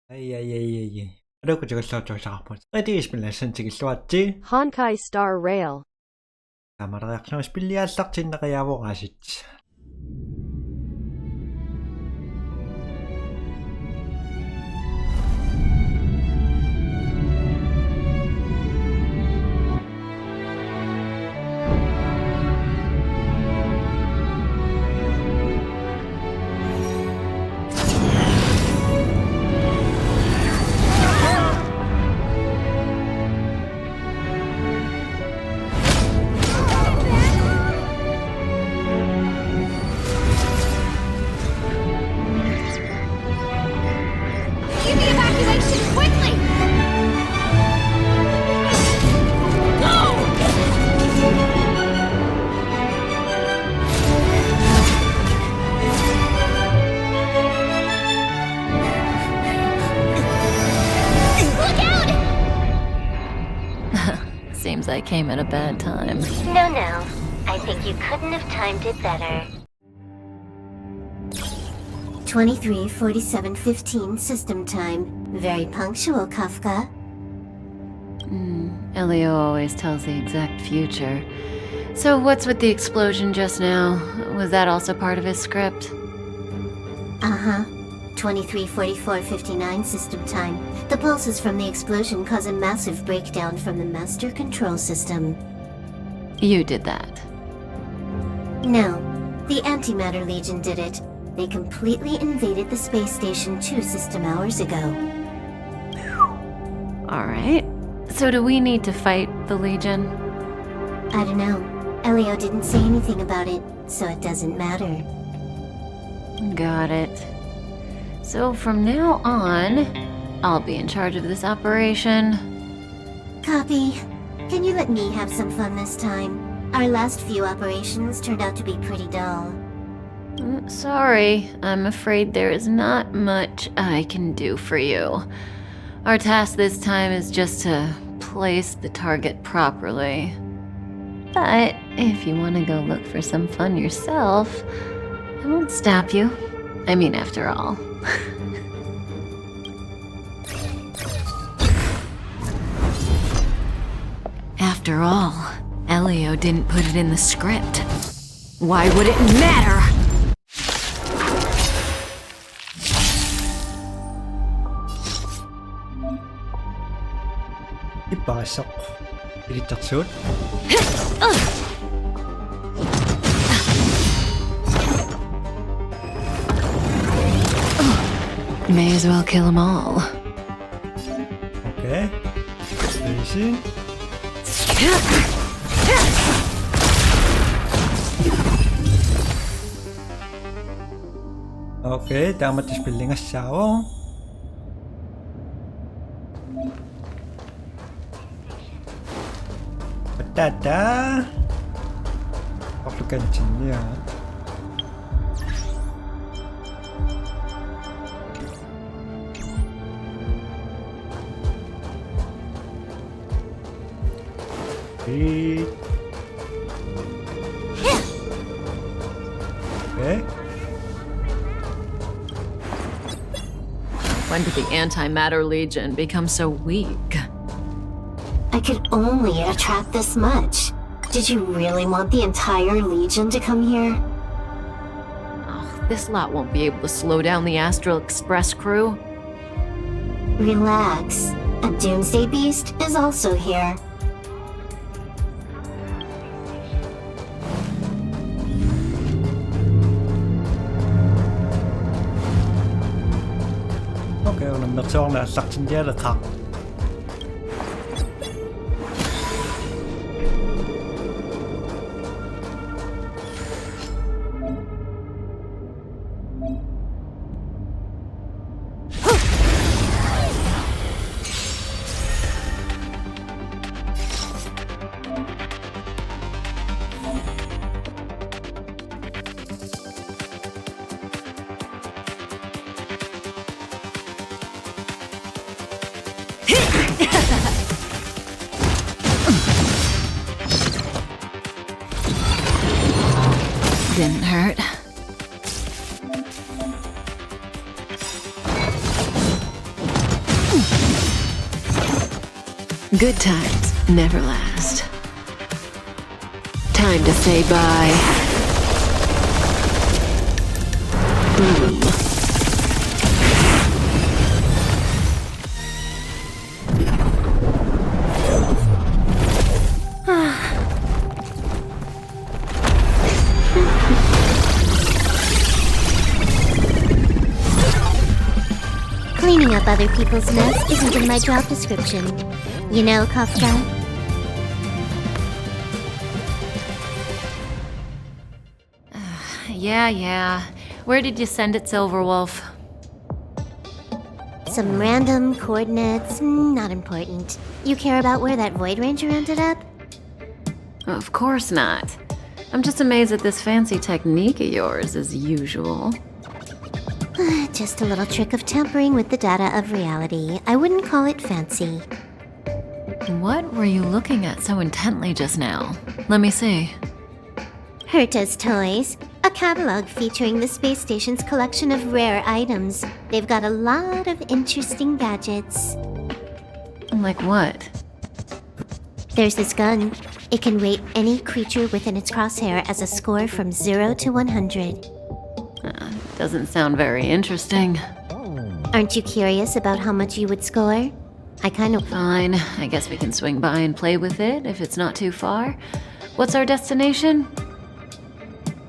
Ai. Aduh, 저거 어디 спилсэн чиг илваатси. Honkai Star Rail. Тамаргаахлаа спилиаллартиннера явуугаасит. Seems I came at a bad time. No. I think you couldn't have timed it better. 23:47:15 system time. Very punctual, Kafka. Elio always tells the exact future. So what's with the explosion just now? Was that also part of his script? Uh-huh. 23:44:59 system time. The pulses from the explosion cause a massive breakdown from the master control system. You did that. No, the Antimatter Legion did it. They completely invaded the space station 2 system hours ago. Alright. So do we need to fight the Legion? I don't know. Elio didn't say anything about it, so it doesn't matter. Got it. So from now on, I'll be in charge of this operation. Copy. Can you let me have some fun this time? Our last few operations turned out to be pretty dull. Sorry, I'm afraid there is not much I can do for you. Our task this time is just to place the target properly. But if you want to go look for some fun yourself, I won't stop you. I mean, after all. After all, Elio didn't put it in the script. Why would it matter? Ipasok. Ilitatsuut. May as well kill them all. Okay. Easy. Okay, damat spillingassaawo. Patata. Paklukanchinya. Okay. When did the Antimatter Legion become so weak? I could only attract this much. Did you really want the entire Legion to come here? This lot won't be able to slow down the Astral Express crew. Relax. A Doomsday Beast is also here. Okay, 오늘 넉성나 싹친제를 각. Didn't hurt. Good times never last. Time to say bye. Boom. Cleaning up other people's mess isn't in my job description. You know, Kafka? Yeah. Where did you send it, Silverwolf? Some random coordinates, not important. You care about where that Void Ranger ended up? Of course not. I'm just amazed at this fancy technique of yours, as usual. Just a little trick of tampering with the data of reality. I wouldn't call it fancy. What were you looking at so intently just now? Let me see. Herta's Toys, a catalog featuring the space station's collection of rare items. They've got a lot of interesting gadgets. Like what? There's this gun. It can rate any creature within its crosshair as a score from 0 to 100. Doesn't sound very interesting. Aren't you curious about how much you would score? I kind of... Fine, I guess we can swing by and play with it if it's not too far. What's our destination?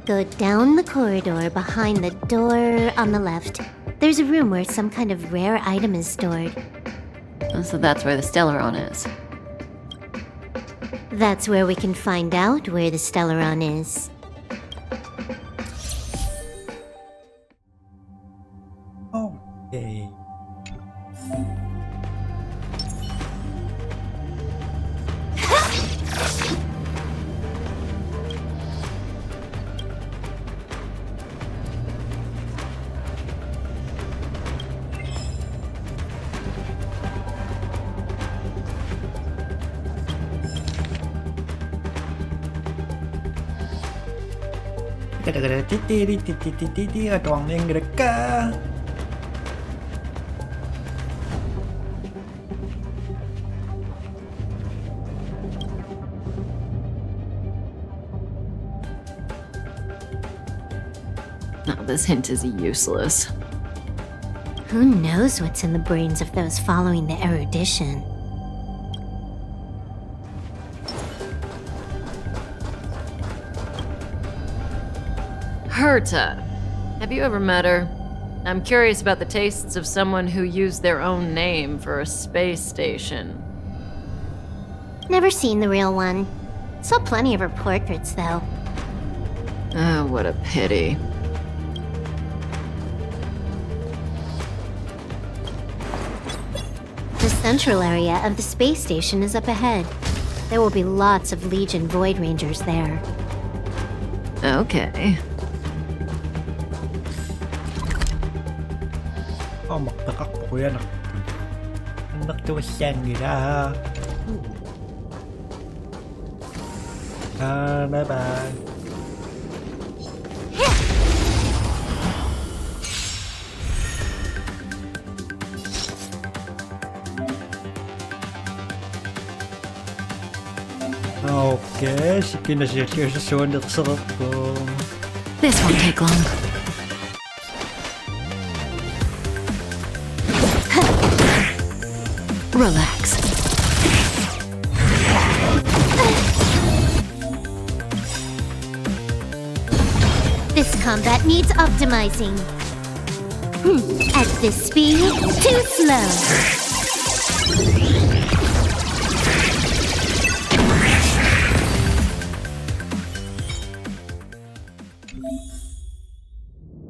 Go down the corridor behind the door on the left. There's a room where some kind of rare item is stored. So that's where the Stellaron is. That's where we can find out where the Stellaron is. Okay. Doang yang mereka. Now this hint is useless. Who knows what's in the brains of those following the erudition? Herta. Have you ever met her? I'm curious about the tastes of someone who used their own name for a space station. Never seen the real one. Saw plenty of her portraits, though. Oh, what a pity. The central area of the space station is up ahead. There will be lots of Legion Void Rangers there. Okay. Oh, magtakak po ko yan. Nagtuwas yan nila. Bye-bye. Okay, sige na siya sa suwan at sarap ko. This won't take long. Relax. This combat needs optimizing. At this speed, too slow.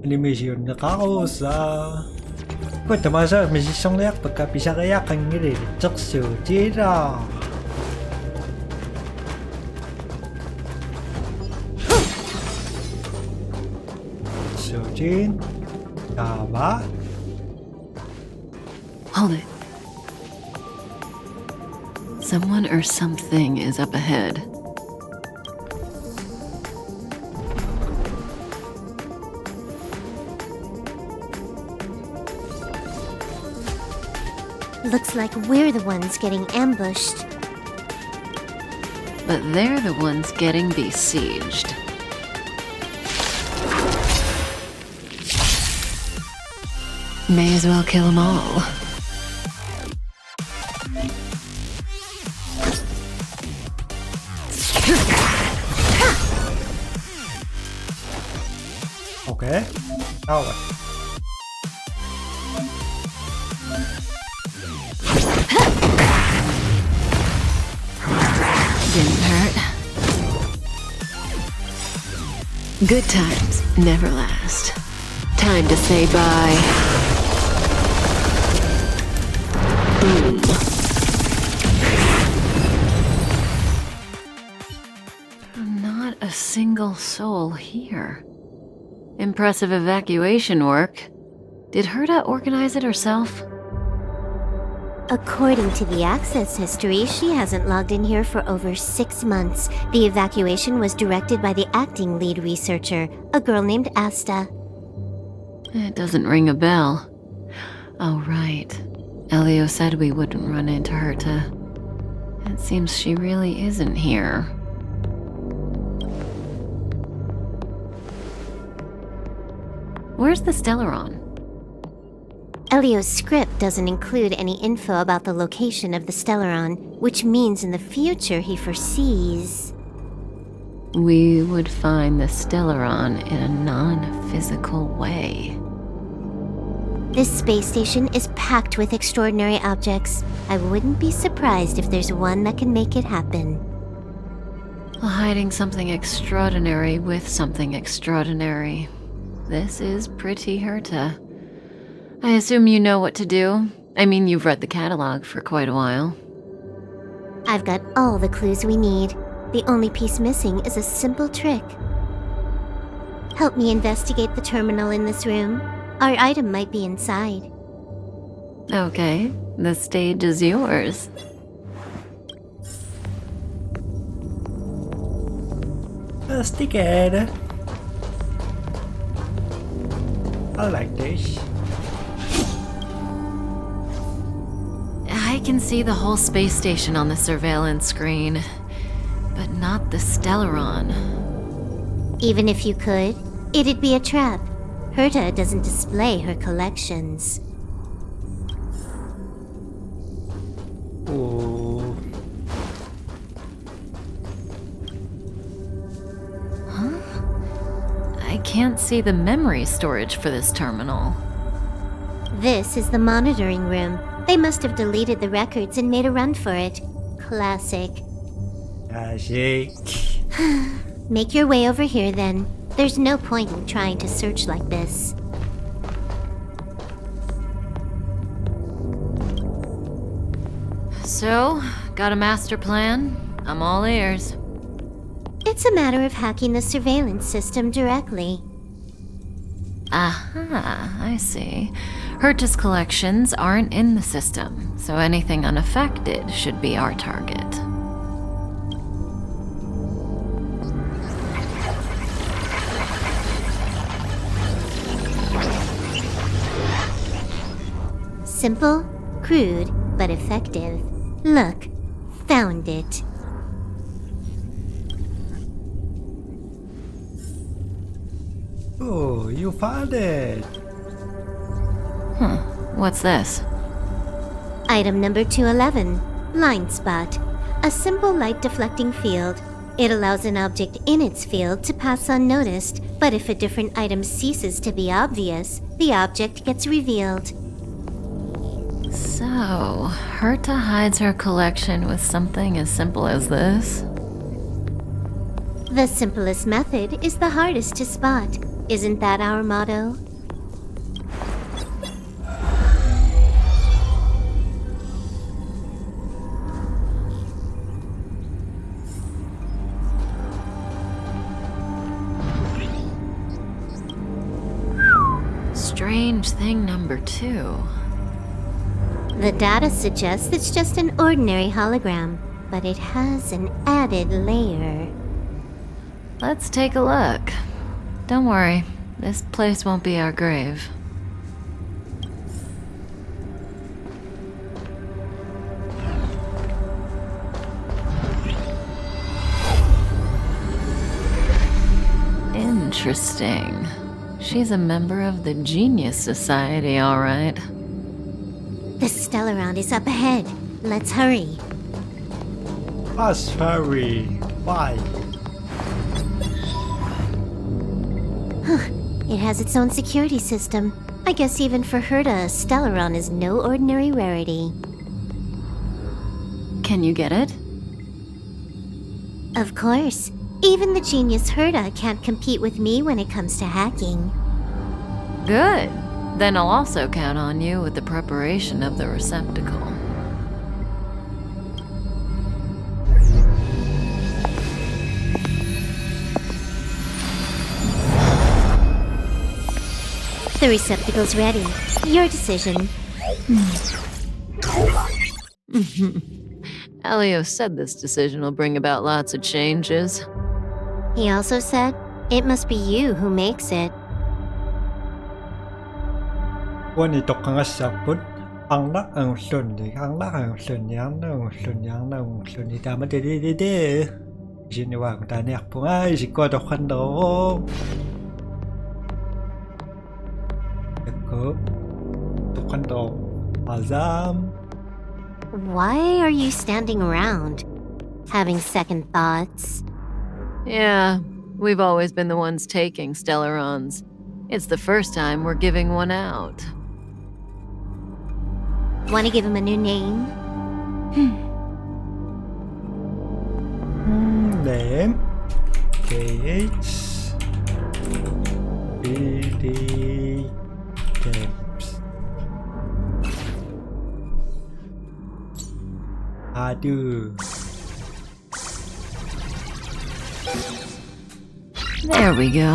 Animation nakakausap. Kwento masa misisong layak pagkapisa kaya kang nililitok sujira. Sujin, tama? Hold it. Someone or something is up ahead. Looks like we're the ones getting ambushed. But they're the ones getting besieged. May as well kill them all. Ok. Đâu rồi? Didn't hurt. Good times never last. Time to say bye. Boom. Not a single soul here. Impressive evacuation work. Did Herta organize it herself? According to the access history, she hasn't logged in here for over 6 months. The evacuation was directed by the acting lead researcher, a girl named Asta. It doesn't ring a bell. Oh, right. Elio said we wouldn't run into Herta. It seems she really isn't here. Where's the Stellaron? Elio's script doesn't include any info about the location of the Stellaron, which means in the future he foresees... We would find the Stellaron in a non-physical way. This space station is packed with extraordinary objects. I wouldn't be surprised if there's one that can make it happen. Hiding something extraordinary with something extraordinary. This is pretty Herta. I assume you know what to do. I mean, you've read the catalog for quite a while. I've got all the clues we need. The only piece missing is a simple trick. Help me investigate the terminal in this room. Our item might be inside. Okay, the stage is yours. Sophisticated. I like this. I can see the whole space station on the surveillance screen, but not the Stellaron. Even if you could, it'd be a trap. Herta doesn't display her collections. Oh. I can't see the memory storage for this terminal. This is the monitoring room. They must have deleted the records and made a run for it. Classic. I see. Make your way over here then. There's no point in trying to search like this. So, got a master plan? I'm all ears. It's a matter of hacking the surveillance system directly. Aha, I see. Herta's collections aren't in the system, so anything unaffected should be our target. Simple, crude, but effective. Look, found it. Oh, you found it. What's this? Item number 211, Line Spot. A simple light deflecting field. It allows an object in its field to pass unnoticed, but if a different item ceases to be obvious, the object gets revealed. So, Herta hides her collection with something as simple as this? The simplest method is the hardest to spot. Isn't that our motto? Strange thing number 2. The data suggests it's just an ordinary hologram, but it has an added layer. Let's take a look. Don't worry, this place won't be our grave. Interesting. She's a member of the Genius Society, all right. The Stellaron is up ahead. Let's hurry. Us hurry. Why? It has its own security system. I guess even for Herta, a Stellaron is no ordinary rarity. Can you get it? Of course. Even the genius Herta can't compete with me when it comes to hacking. Good. Then I'll also count on you with the preparation of the receptacle. The receptacle's ready. Your decision. Elio said this decision will bring about lots of changes. He also said, it must be you who makes it. Wani tokkanga saput. Ang la ang sunni. Ang la ang sunni. Ang la ang sunni. Ang la ang sunni. Tama de. Sini wa kung taniak po nga. Isi ko dokhan do. Eko. Dokhan do. Azam. Why are you standing around? Having second thoughts? Yeah, we've always been the ones taking Stellarons. It's the first time we're giving one out. Want to give him a new name? Name. KH. BD. Games. Adu. There we go.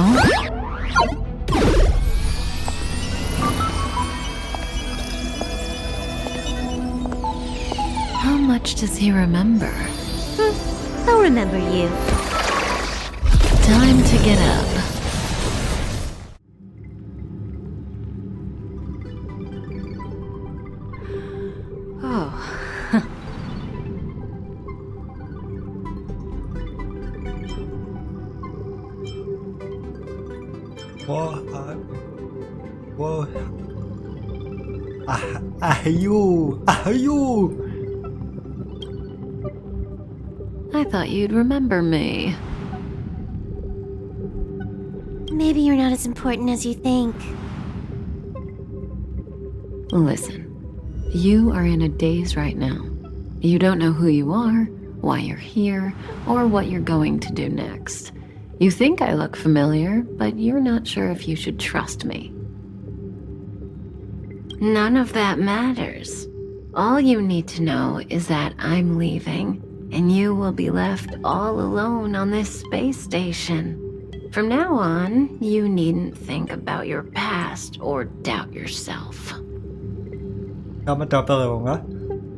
How much does he remember? I'll remember you. Time to get up. Oh. Whoa. You. I thought you'd remember me. Maybe you're not as important as you think. Listen, you are in a daze right now. You don't know who you are, why you're here, or what you're going to do next. You think I look familiar, but you're not sure if you should trust me. None of that matters. All you need to know is that I'm leaving, and you will be left all alone on this space station. From now on, you needn't think about your past or doubt yourself. Tama tapere nga.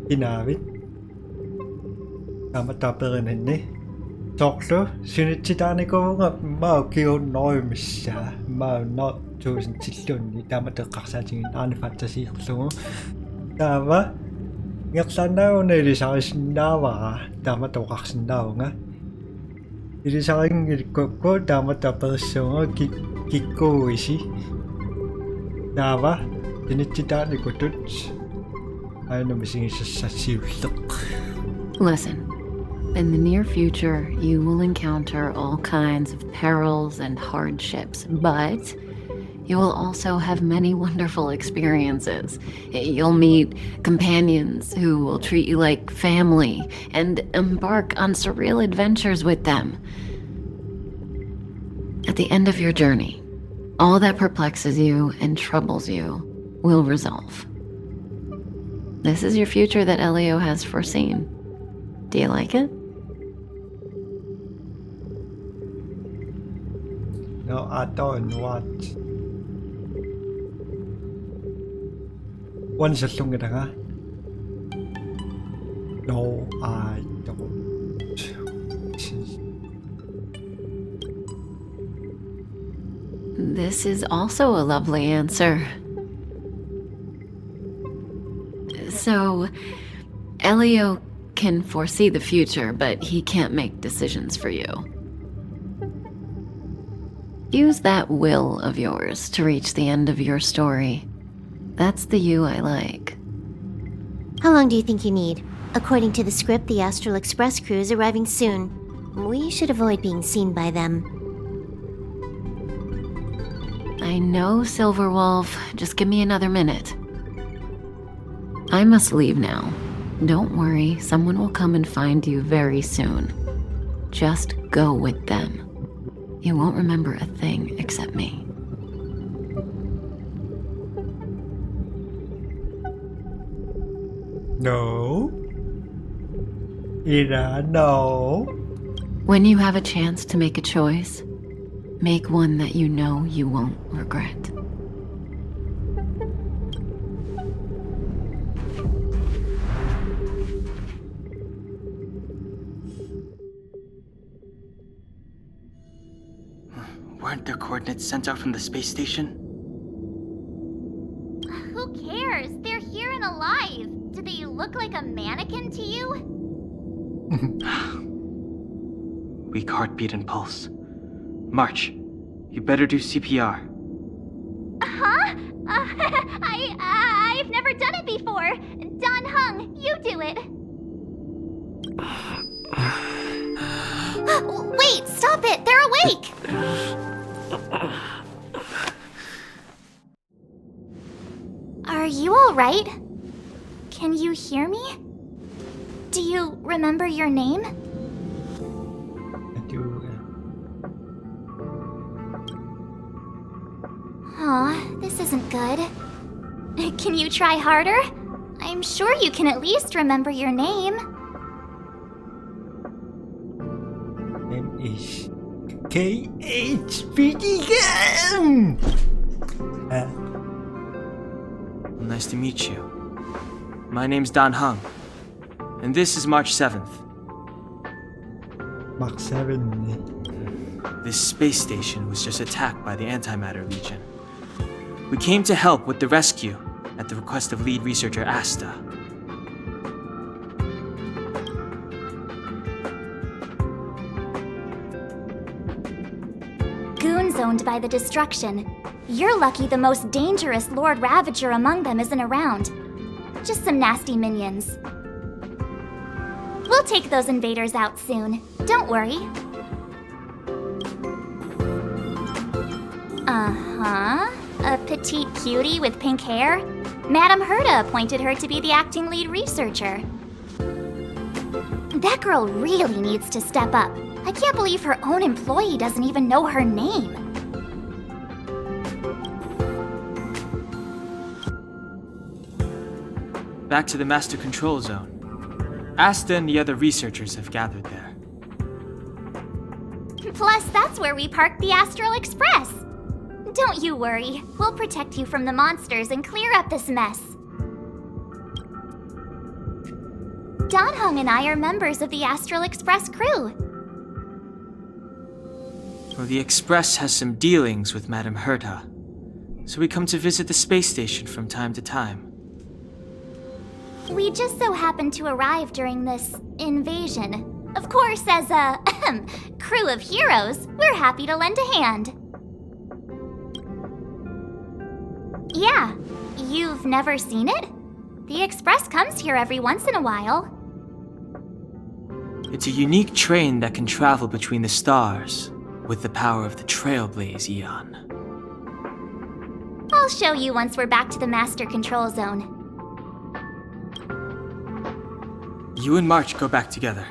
Inavit. Tama tapere nene. Tokso sinitsitani ko nga maukio noimissa. Ma no tusen tillun ni tama teqarsatingin aani fantasiiqlugu. Tama ngersanau nelisarisinnaavara tama toqarsinnaavunga. Ilisaringilkukku tama taperissuunga kikkuuisi. Tama tinitsitaani kutut. Aina misingissassiulleq. Listen, in the near future, you will encounter all kinds of perils and hardships, but you will also have many wonderful experiences. You'll meet companions who will treat you like family and embark on surreal adventures with them. At the end of your journey, all that perplexes you and troubles you will resolve. This is your future that Elio has foreseen. Do you like it? No, I don't want. One salung kita nga. No, I don't. This is also a lovely answer. So, Elio can foresee the future, but he can't make decisions for you. Use that will of yours to reach the end of your story. That's the you I like. How long do you think you need? According to the script, the Astral Express crew is arriving soon. We should avoid being seen by them. I know, Silverwolf. Just give me another minute. I must leave now. Don't worry, someone will come and find you very soon. Just go with them. You won't remember a thing except me. No. Ira, no. When you have a chance to make a choice, make one that you know you won't regret. Weren't their coordinates sent out from the space station? Who cares? They're here and alive. Do they look like a mannequin to you? Weak heartbeat and pulse. March, you better do CPR. Huh? I've never done it before. Don Hung, you do it. Wait, stop it! They're awake! Are you alright? Can you hear me? Do you remember your name? I do. Aw, this isn't good. Can you try harder? I'm sure you can at least remember your name. Name is KHPDM! Well, nice to meet you. My name's Don Hung, and this is March 7th. Mark 7. This space station was just attacked by the Antimatter Legion. We came to help with the rescue at the request of lead researcher Asta. Goons owned by the destruction. You're lucky the most dangerous Lord Ravager among them isn't around. Just some nasty minions. We'll take those invaders out soon. Don't worry. Uh-huh. A petite cutie with pink hair? Madame Herta appointed her to be the acting lead researcher. That girl really needs to step up. I can't believe her own employee doesn't even know her name. Back to the Master Control Zone. Asta and the other researchers have gathered there. Plus, that's where we parked the Astral Express. Don't you worry. We'll protect you from the monsters and clear up this mess. Don Hung and I are members of the Astral Express crew. Well, the Express has some dealings with Madame Herta, so we come to visit the space station from time to time. We just so happened to arrive during this invasion. Of course, as a crew of heroes, we're happy to lend a hand. Yeah, you've never seen it? The Express comes here every once in a while. It's a unique train that can travel between the stars with the power of the Trailblaze Eon. I'll show you once we're back to the Master Control Zone. You and March go back together.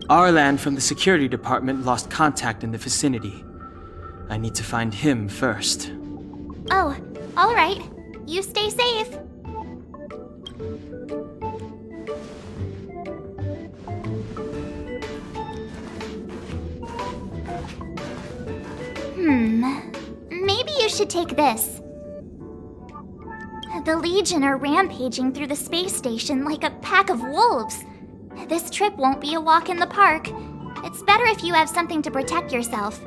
Arlan from the security department lost contact in the vicinity. I need to find him first. Oh, all right. You stay safe. Maybe you should take this. The Legion are rampaging through the space station like a pack of wolves. This trip won't be a walk in the park. It's better if you have something to protect yourself.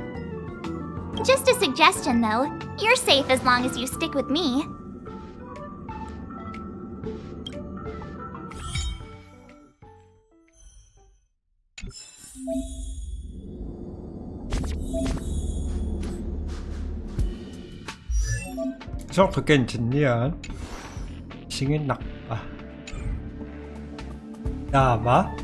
Just a suggestion, though. You're safe as long as you stick with me. 저렇게 괜찮냐? 싱이 나빠. 나봐.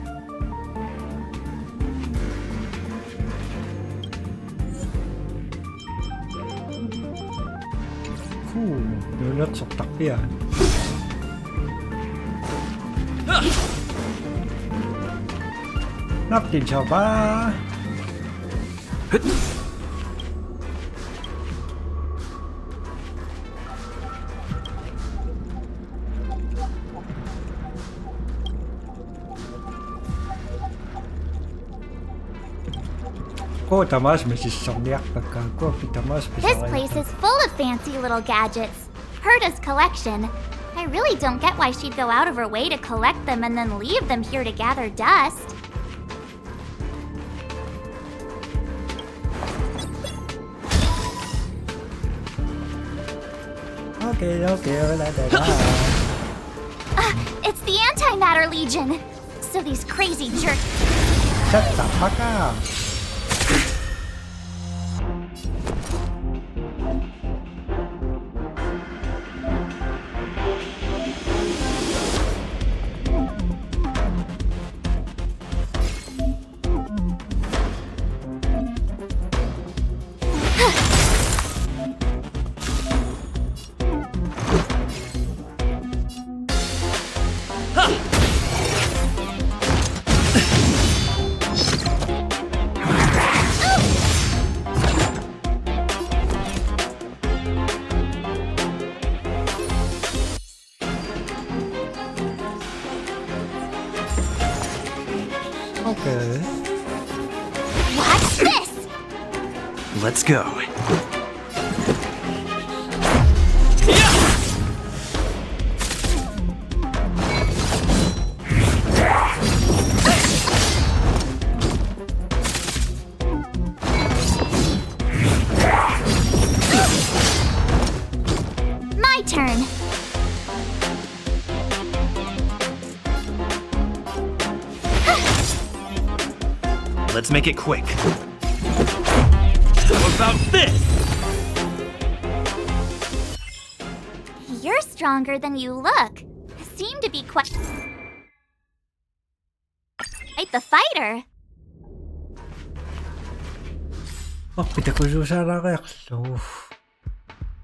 요 녀석 딱비야. 납딘 쳐봐. This place is full of fancy little gadgets. Herta's collection. I really don't get why she'd go out of her way to collect them and then leave them here to gather dust. It's the Antimatter Legion. So these crazy jerks. Shut the fuck up. Okay. Watch this! Let's go. My turn. Let's make it quick. How about this? You're stronger than you look. Seem to be quite the fighter. pitää kun saadaan reaksio.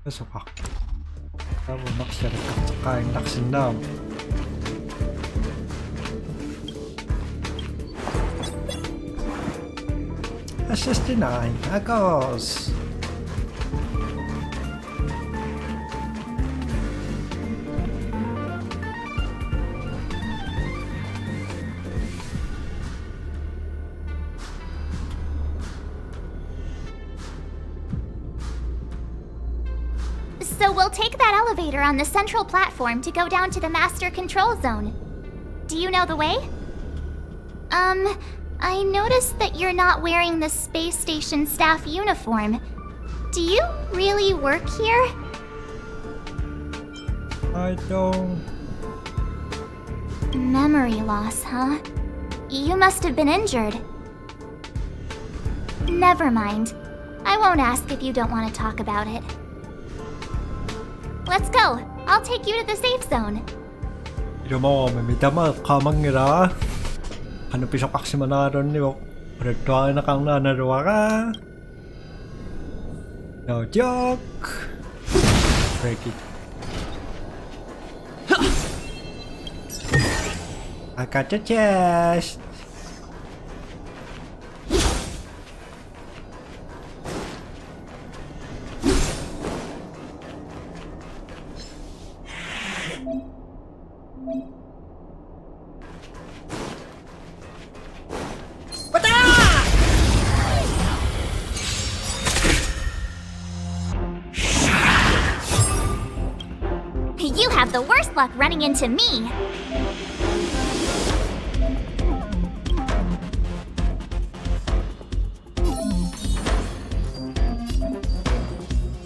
Tässä on Tää voi maksaa katsokaan naksin naam. That's just denying. That goes. So we'll take that elevator on the central platform to go down to the master control zone. Do you know the way? I noticed that you're not wearing the space station staff uniform. Do you really work here? I don't. Memory loss, huh? You must have been injured. Never mind. I won't ask if you don't want to talk about it. Let's go. I'll take you to the safe zone. 이러면 미담아 가망이라. Ano pisok aksi manaron niyo. Produktuan na kang nanaruwa. No joke. Break it. I got the chest. You have the worst luck running into me.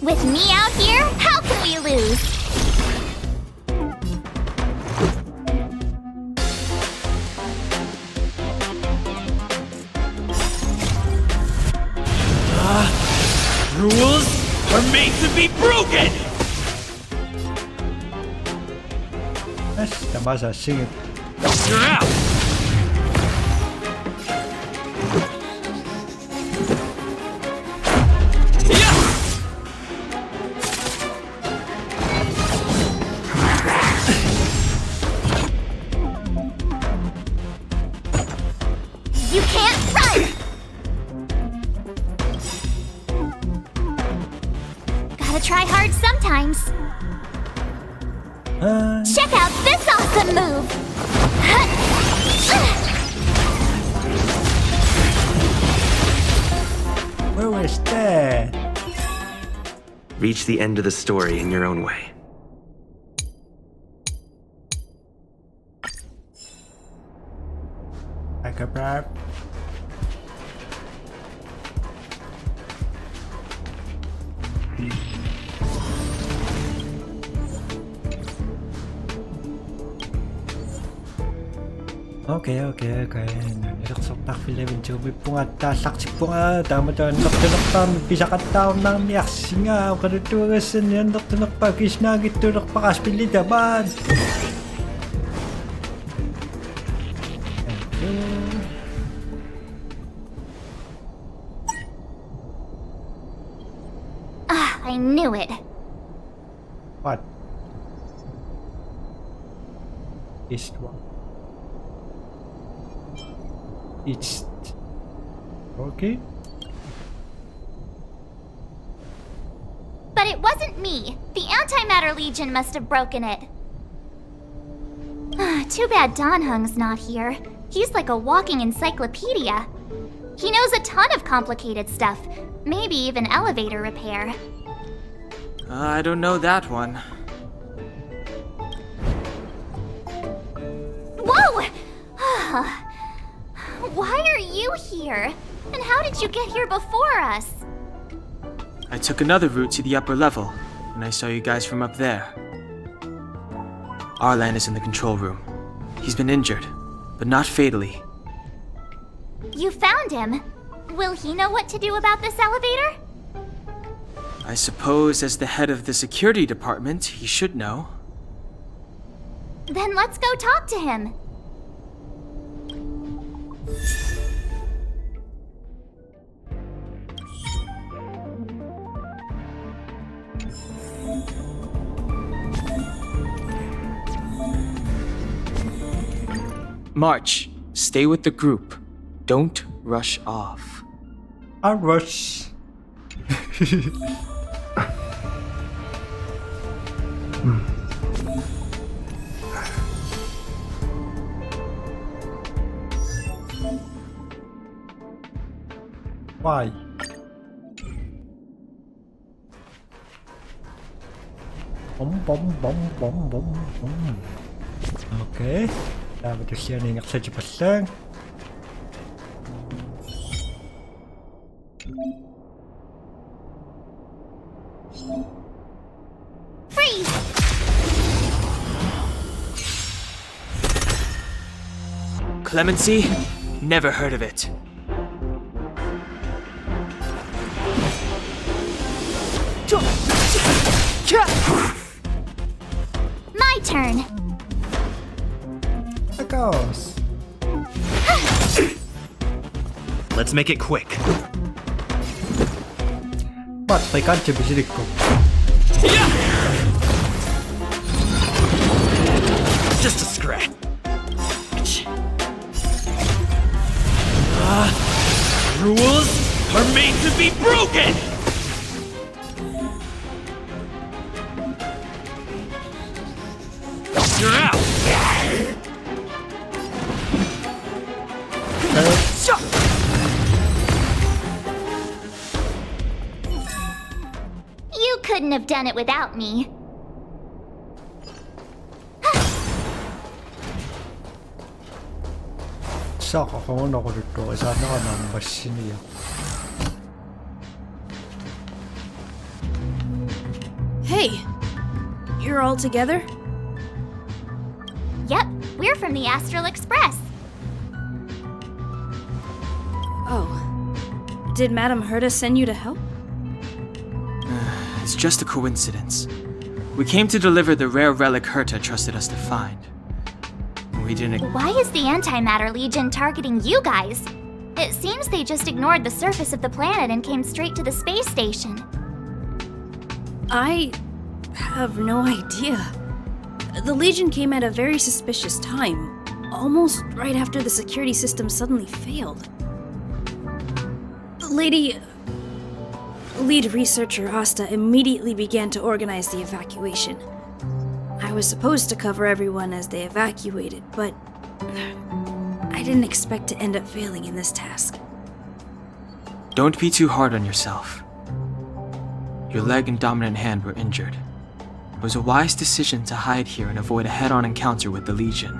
With me out here, how can we lose? Rules are made to be broken! Tästä mä saan You're out! You can't run! Gotta try hard sometimes. Check out this awesome move! Where was that? Reach the end of the story in your own way. Like a bird. Okay. Nilaksortarfillavin tuumippungattaallaqtikpunga taamataannertunerpaami pisaqattaarun narniarsingaa oqaluttuagassanni annertunerpaa kisnaagittulerpaqas pillitamaan. I knew it. What? East one. East. Okay. But it wasn't me. The Antimatter Legion must have broken it. Too bad Danhung's not here. He's like a walking encyclopedia. He knows a ton of complicated stuff. Maybe even elevator repair. I don't know that one. Whoa! Why are you here? And how did you get here before us? I took another route to the upper level, and I saw you guys from up there. Arlan is in the control room. He's been injured, but not fatally. You found him. Will he know what to do about this elevator? I suppose as the head of the security department, he should know. Then let's go talk to him. March, stay with the group. Don't rush off. I'll rush. Why? Bom. Okay. Dapat siya na inaksadya pa lang. Freeze! Clemency? Never heard of it. My turn. It goes. Let's make it quick. Patay kancha bisirik ko. Just a scratch. Rules are made to be broken! You're out! You couldn't have done it without me. Saka ko na ko dito. Sana ka na machine niya. Hey! You're all together? Yep, we're from the Astral Express. Oh. Did Madame Herta send you to help? It's just a coincidence. We came to deliver the rare relic Herta trusted us to find. We didn't. Why is the Antimatter Legion targeting you guys? It seems they just ignored the surface of the planet and came straight to the space station. I have no idea. The Legion came at a very suspicious time, almost right after the security system suddenly failed. Lead researcher Asta immediately began to organize the evacuation. I was supposed to cover everyone as they evacuated, but I didn't expect to end up failing in this task. Don't be too hard on yourself. Your leg and dominant hand were injured. It was a wise decision to hide here and avoid a head-on encounter with the Legion.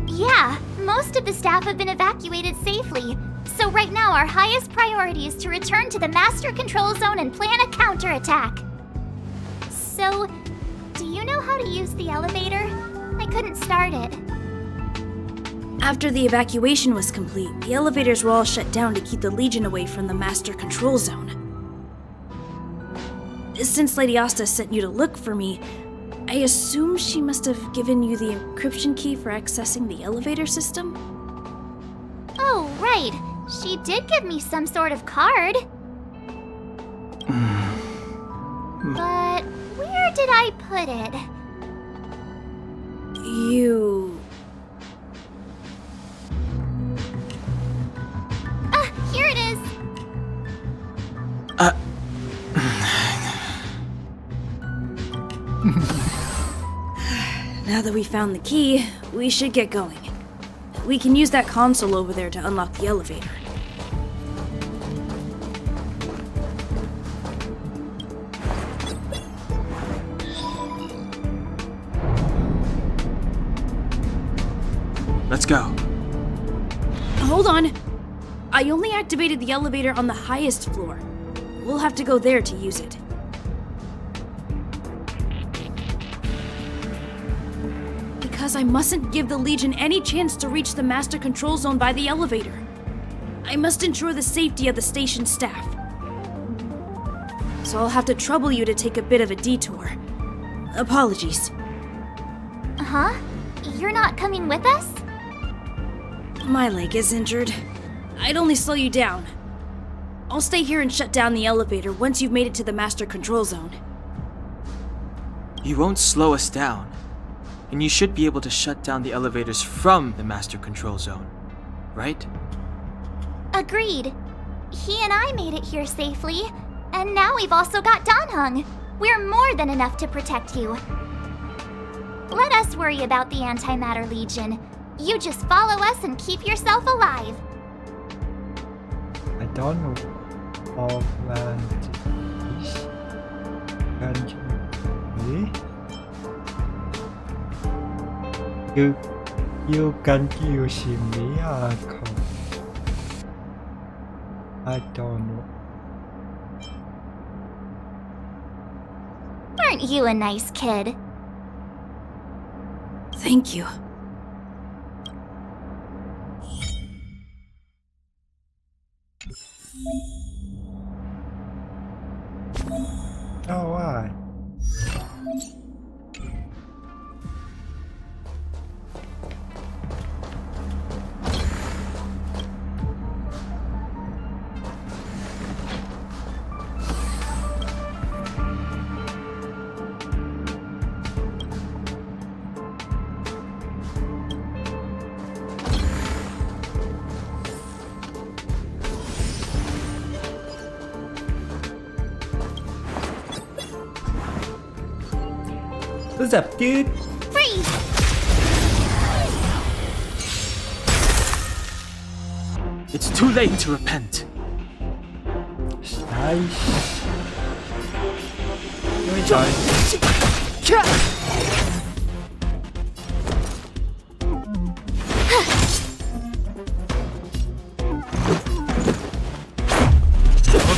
Yeah, most of the staff have been evacuated safely. So right now our highest priority is to return to the Master Control Zone and plan a counterattack. So, do you know how to use the elevator? I couldn't start it. After the evacuation was complete, the elevators were all shut down to keep the Legion away from the Master Control Zone. Since Lady Asta sent you to look for me, I assume she must have given you the encryption key for accessing the elevator system? Oh, right. She did give me some sort of card. But where did I put it? You... Here it is. Now that we found the key, we should get going. We can use that console over there to unlock the elevator. Let's go. Hold on. I only activated the elevator on the highest floor. We'll have to go there to use it. Because I mustn't give the Legion any chance to reach the Master Control Zone by the elevator. I must ensure the safety of the station staff. So I'll have to trouble you to take a bit of a detour. Apologies. Huh? You're not coming with us? My leg is injured. I'd only slow you down. I'll stay here and shut down the elevator once you've made it to the Master Control Zone. You won't slow us down. And you should be able to shut down the elevators from the Master Control Zone, right? Agreed. He and I made it here safely, and now we've also got Danhung. We're more than enough to protect you. Let us worry about the Antimatter Legion. You just follow us and keep yourself alive. I don't know of this. You can use miracle. I don't know. Aren't you a nice kid? Thank you. Oh, why? What's up, dude? Freeze! It's too late to repent. Nice. Here we go.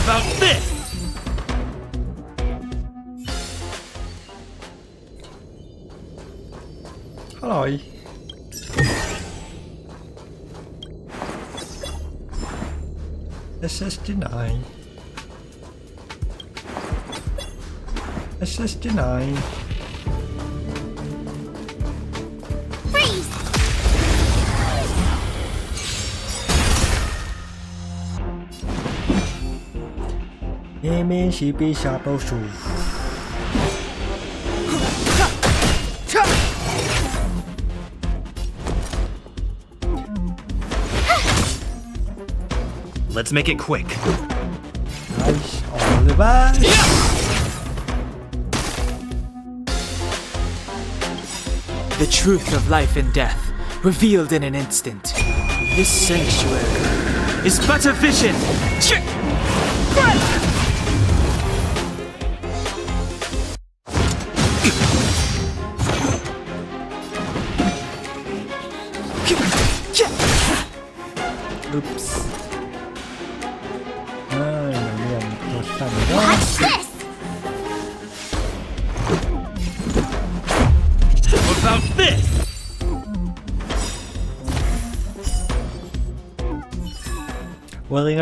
About this! Hello. SS9. SSD9. Freeze! Aiming CP Sharpo Shoe. Let's make it quick. Nice. All the way. The truth of life and death, revealed in an instant. This sanctuary is but a vision. Oops. Watch this! What about this?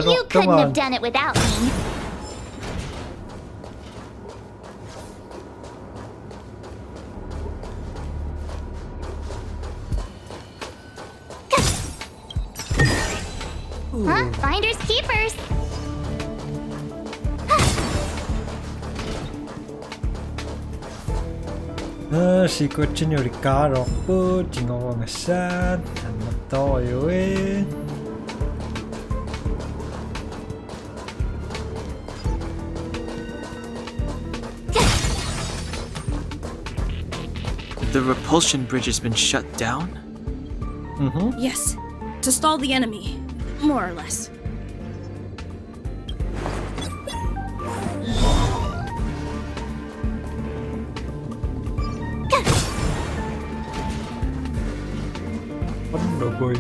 You couldn't have done it without me. Huh? Finders keepers. Si continui caro di nuovo messaggio, annottoio e The repulsion bridge has been shut down? Yes, to stall the enemy, more or less. Wonder boy.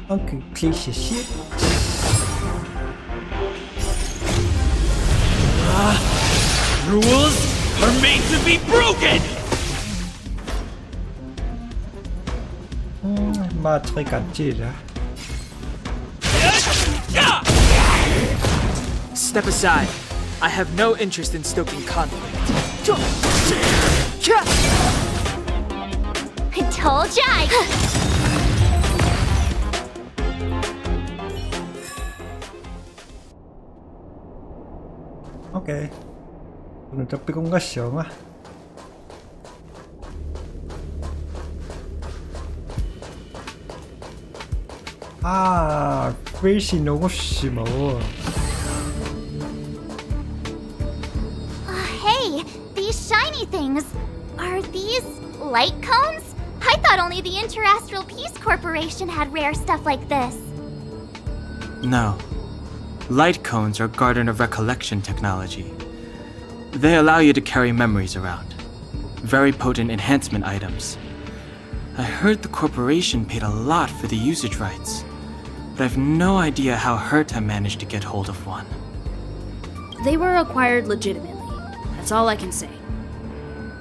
Uncle piece of shit. Rules are made to be broken! Matrix Angela. Step aside. I have no interest in stoking conflict. I told ya! Okay. Non troppi congassione. Ah, questi nuovissimo. Hey, these shiny things. Are these light cones? I thought only the Interastral Peace Corporation had rare stuff like this. No. Light cones are Garden of Recollection technology. They allow you to carry memories around. Very potent enhancement items. I heard the corporation paid a lot for the usage rights, but I've no idea how Herta managed to get hold of one. They were acquired legitimately. That's all I can say.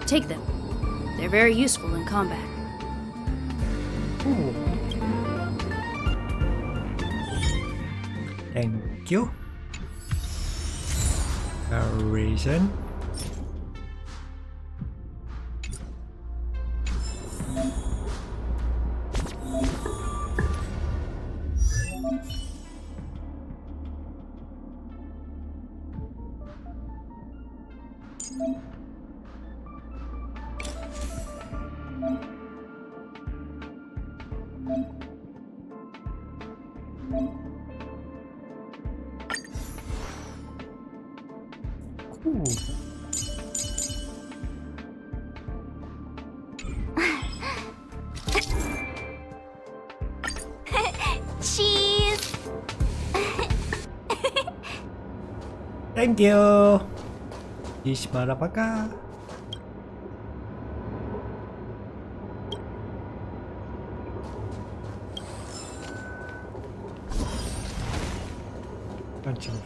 Take them. They're very useful in combat. Thank you. A reason. Cheese! Thank you. Is motherfucker. Punch him.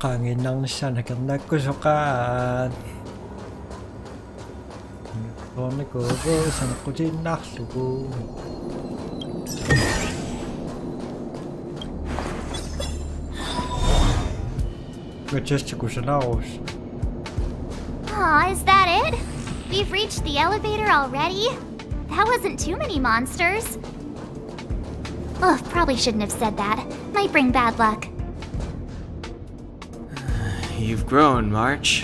Kangen lang siya nagkusukan. Nagkusukan sa nakusinaksuko. Majestic was an house. Aw, is that it? We've reached the elevator already? That wasn't too many monsters. Ugh, probably shouldn't have said that. Might bring bad luck. You've grown, March.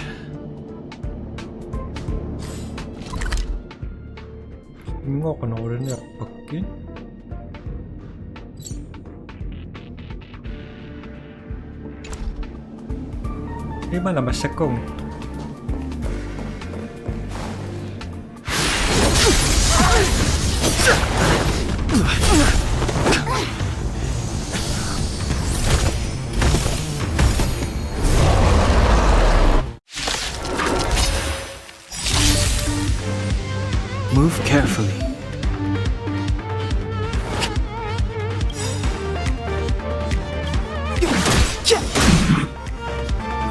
Nga ka na ulit niya pagkin. Di ba naman sa kong? Move carefully.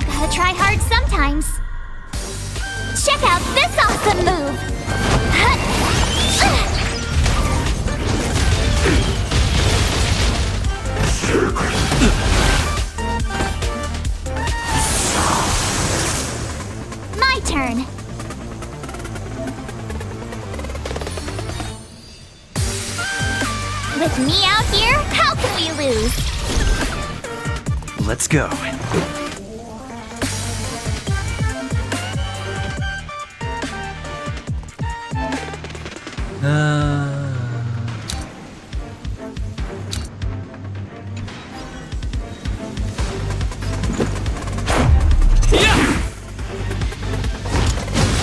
Gotta try hard sometimes. Check out this awesome move! My turn. With me out here, how can we lose? Let's go.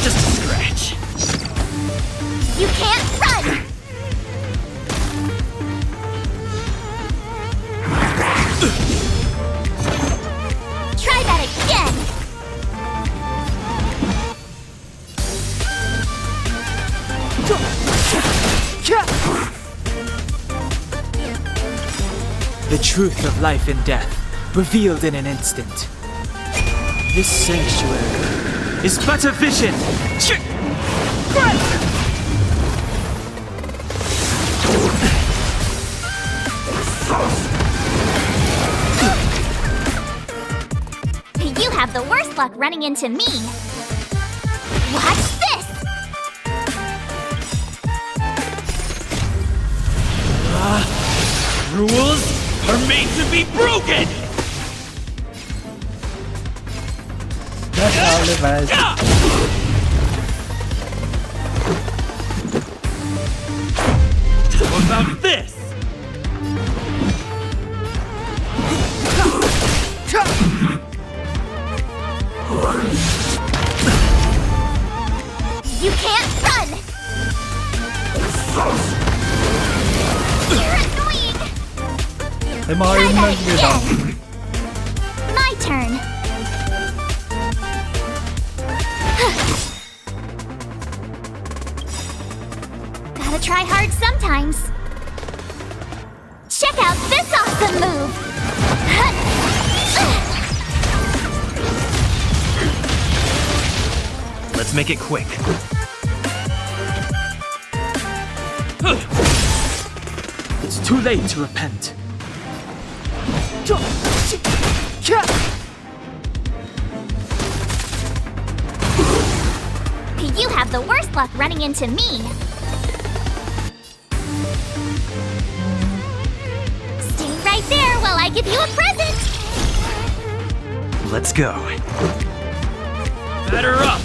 Just a scratch. You can't run! Try that again! The truth of life and death, revealed in an instant. This sanctuary is but a vision. You have the worst luck running into me. Watch this! Rules are made to be broken! That's all the bad. What about this? You can't run! You're annoying! Ay, Try mga that yun lang. again! My turn! Gotta try hard sometimes. Check out this awesome move! Let's make it quick. It's too late to repent. You have the worst luck running into me. Stay right there while I give you a present. Let's go. Batter up!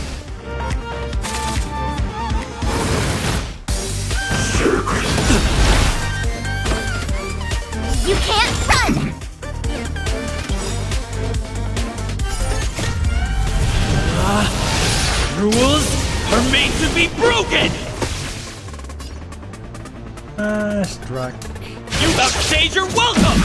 You can't run. Rules are made to be broken! Struck. You outstayed your welcome!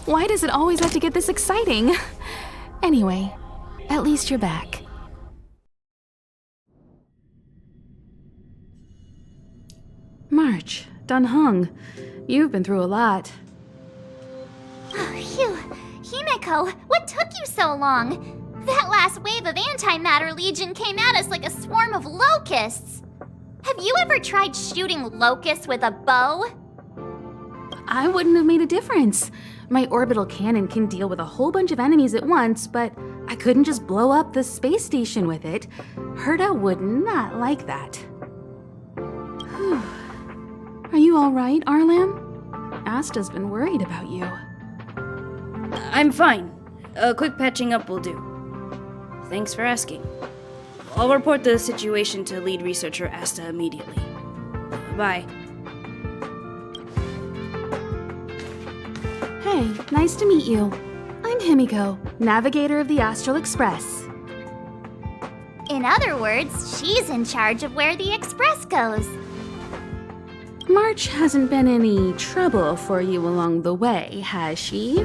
Why does it always have to get this exciting? Anyway, at least you're back. March, Dunhung, you've been through a lot. Oh, phew. Himeko, what took you so long? That last wave of antimatter legion came at us like a swarm of locusts. Have you ever tried shooting locusts with a bow? I wouldn't have made a difference. My orbital cannon can deal with a whole bunch of enemies at once, but I couldn't just blow up the space station with it. Herta would not like that. Whew. Are you all right, Arlam? Asta's been worried about you. I'm fine. A quick patching up will do. Thanks for asking. I'll report the situation to lead researcher Asta immediately. Bye. Hey, nice to meet you. I'm Himiko, navigator of the Astral Express. In other words, she's in charge of where the express goes. March hasn't been any trouble for you along the way, has she?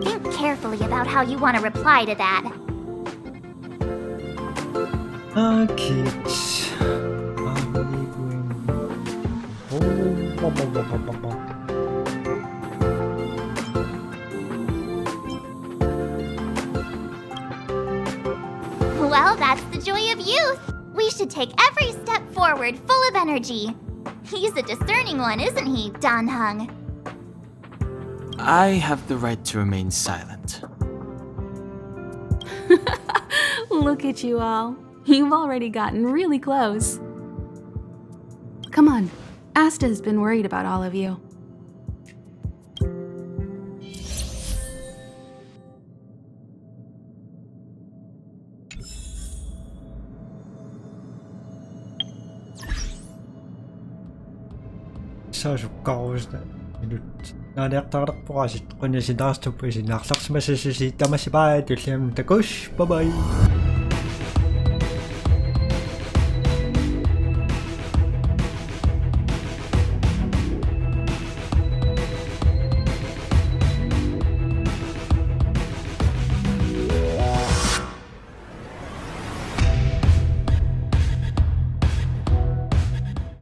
Think carefully about how you want to reply to that. Okay. Well, that's the joy of youth. We should take every step forward full of energy. He's a discerning one, isn't he, Danhung? I have the right to remain silent. Look at you all. You've already gotten really close. Come on, Asta's been worried about all of you. Saasukkarusta nyt naaniartarnerpuasit qunnisinarstuppuisinnaarlarsimasasisi tamasipaa tulliam takush bye bye.